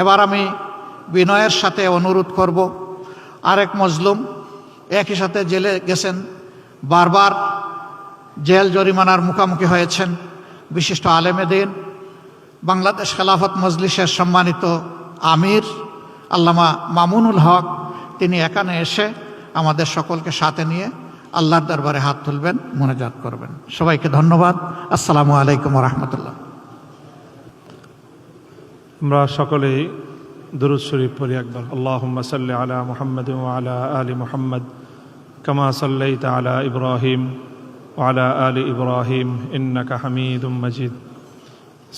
এবার আমি বিনয়ের সাথে অনুরোধ করব, আরেক মজলুম একই সাথে জেলে গেছেন, বারবার জেল জরিমানার মুখোমুখি হয়েছেন, বিশিষ্ট আলেমে দ্বীন বাংলাদেশ খেলাফত মজলিসের সম্মানিত আমির আল্লামা মামুনুল হক, তিনি এখানে এসে আমাদের সকলকে সাথে নিয়ে আল্লাহর দরবারে হাত তুলবেন, মোনাজাত করবেন। সবাইকে ধন্যবাদ। আসসালামু আলাইকুম ওয়া রাহমাতুল্লাহ। আমরা সকলেই দুরূদ শরীফ পড়ি একবার। আল্লাহুম্মা সাল্লি আলা মুহাম্মাদ ওয়া আলা আলি মুহাম্মাদ কামা সাল্লাইতা আলা ইব্রাহিম ওয়া আলা আলি ইব্রাহিম ইন্নাকা হামিদুম মাজিদ।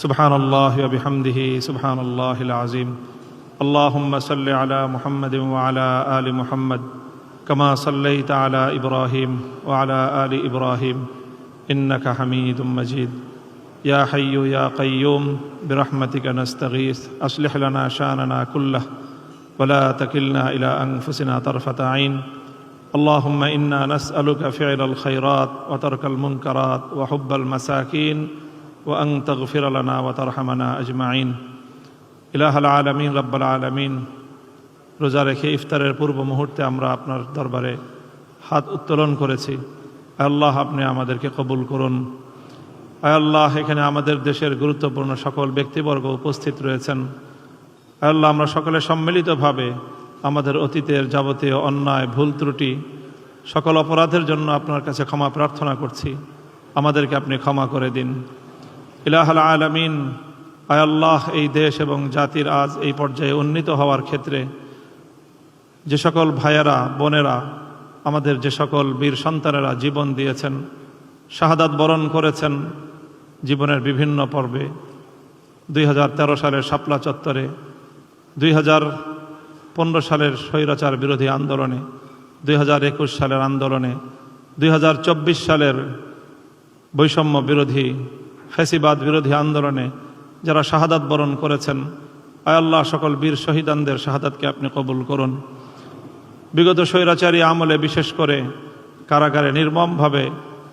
সুবহানাল্লাহি ওয়া বিহামদিহি সুবহানাল্লাহিল আযীম। আল্লাহুম্মা সাল্লি আলা মুহাম্মাদ ওয়া আলা আলি মুহাম্মাদ কামা সাল্লাইতা আলা ইব্রাহিম ওয়া আলা আলি ইব্রাহিম ইন্নাকা হামিদুম মাজিদ। يا حي يا قيوم برحمتك نستغيث أصلح لنا شأننا كله ولا تكلنا إلى أنفسنا طرفة عين. اللهم إنا نسألك فعل الخيرات وترك المنكرات وحب المساكين وأن تغفر لنا وترحمنا أجمعين. إله العالمين رب العالمين, রোজা রেখে ইফতারের পূর্ব মুহূর্তে আমরা আপনার দরবারে হাত উত্তোলন করেছি। আল্লাহ, আপনি আমাদেরকে কবুল করুন। আয় আল্লাহ, এখানে আমাদের দেশের গুরুত্বপূর্ণ সকল ব্যক্তিবর্গ উপস্থিত রয়েছেন। আয় আল্লাহ, আমরা সকলে সম্মিলিতভাবে আমাদের অতীতের যাবতীয় অন্যায় ভুল ত্রুটি সকল অপরাধের জন্য আপনার কাছে ক্ষমা প্রার্থনা করছি। আমাদেরকে আপনি ক্ষমা করে দিন। ইলাহুল আলামিন, আয় আল্লাহ, এই দেশ এবং জাতির আজ এই পর্যায়ে উন্নীত হওয়ার ক্ষেত্রে যে সকল ভাইয়েরা বোনেরা, আমাদের যে সকল বীর সন্তানেরা জীবন দিয়েছেন, শাহাদাত বরণ করেছেন জীবনের বিভিন্ন পর্বে, 2013 সালের শাপলা চত্বরে, 2015 সালের স্বৈরাচার বিরোধী আন্দোলনে, 2021 সালের আন্দোলনে, 2024 সালের বৈষম্য বিরোধী ফ্যাসিবাদ বিরোধী আন্দোলনে যারা শাহাদাত বরণ করেছেন, আয় আল্লাহ, সকল বীর শহীদানদের শাহাদাতকে আপনি কবুল করুন। বিগত স্বৈরাচারী আমলে বিশেষ করে কারাগারে নির্মমভাবে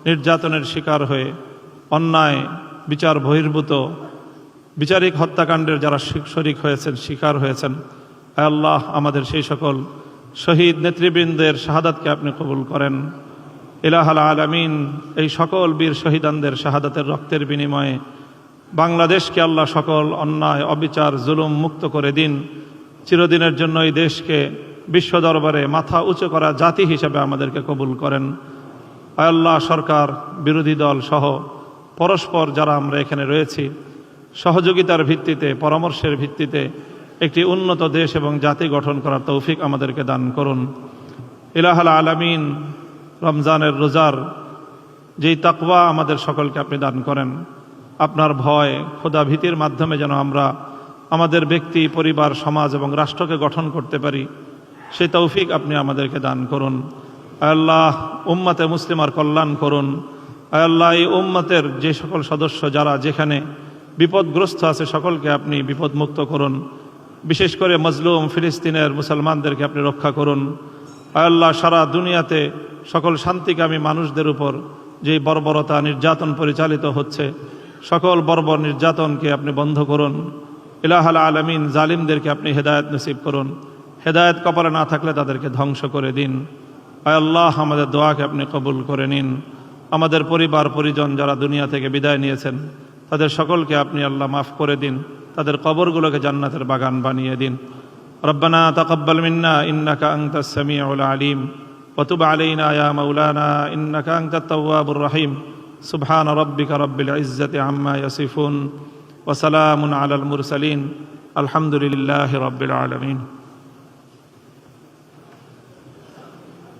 নির্যাতনের শিকার হয়ে অন্যায় বিচার বহির্ভূত বিচারিক হত্যাকাণ্ডের যারা শরিক হয়েছেন, শিকার হয়েছেন, আয় আল্লাহ, আমাদের সেই সকল শহীদ নেতৃবৃন্দের শাহাদাতকে আপনি কবুল করেন। ইলাহুল আলামিন, এই সকল বীর শহীদানদের শাহাদাতের রক্তের বিনিময়ে বাংলাদেশকে আল্লাহ সকল অন্যায় অবিচার জুলুম মুক্ত করে দিন। চিরদিনের জন্য এই দেশকে বিশ্ব দরবারে মাথা উঁচু করা জাতি হিসেবে আমাদেরকে কবুল করেন। আয় আল্লাহ, সরকার বিরোধী দল সহ পরস্পর যারা আমরা এখানে রয়েছি, সহযোগিতার ভিত্তিতে পরামর্শের ভিত্তিতে একটি উন্নত দেশ এবং জাতি গঠন করার তৌফিক আমাদেরকে দান করুন। ইলাহুল আলামিন, রমজানের রোজার যেই তাকওয়া আমাদের সকলকে আপনি দান করেন, আপনার ভয় খোদা ভীতির মাধ্যমে যেন আমরা আমাদের ব্যক্তি, পরিবার, সমাজ এবং রাষ্ট্রকে গঠন করতে পারি, সেই তৌফিক আপনি আমাদেরকে দান করুন। আয় আল্লাহ, উম্মতে মুসলিমার কল্যাণ করুন। আয় আল্লাহ, এই উম্মতের যে সকল সদস্য যারা যেখানে বিপদগ্রস্ত আছে সকলকে আপনি বিপদমুক্ত করুন। বিশেষ করে মজলুম ফিলিস্তিনের মুসলমানদেরকে আপনি রক্ষা করুন। আয় আল্লাহ, সারা দুনিয়াতে সকল শান্তিকামী মানুষদের উপর যেই বর্বরতা নির্যাতন পরিচালিত হচ্ছে, সকল বর্বর নির্যাতনকে আপনি বন্ধ করুন। ইলাহুল আলামিন, জালিমদেরকে আপনি হেদায়েত নসিব করুন। হেদায়েত কপালে না থাকলে তাদেরকে ধ্বংস করে দিন। আয় আল্লাহ, আমাদের দোয়াকে আপনি কবুল করে নিন। আমাদের পরিবার পরিজন যারা দুনিয়া থেকে বিদায় নিয়েছেন, তাদের সকলকে আপনি আল্লাহ মাফ করে দিন। তাদের কবরগুলোকে জান্নাতের বাগান বানিয়ে দিন। রব্বানা তাকাব্বাল মিন্না ইন্নাকা আনতাস সামিউল আলিম ওয়া তুব আলাইনা ইয়া মাওলানা ইন্নাকা আনতাত তাওয়াবুর রহিম। সুবহানা রাব্বিকা রাব্বিল ইজ্জাতি আম্মা ইয়াসিফুন ওয়া সালামুন আলাল মুরসালিন। আলহামদুলিল্লাহি রাব্বিল আলামিন।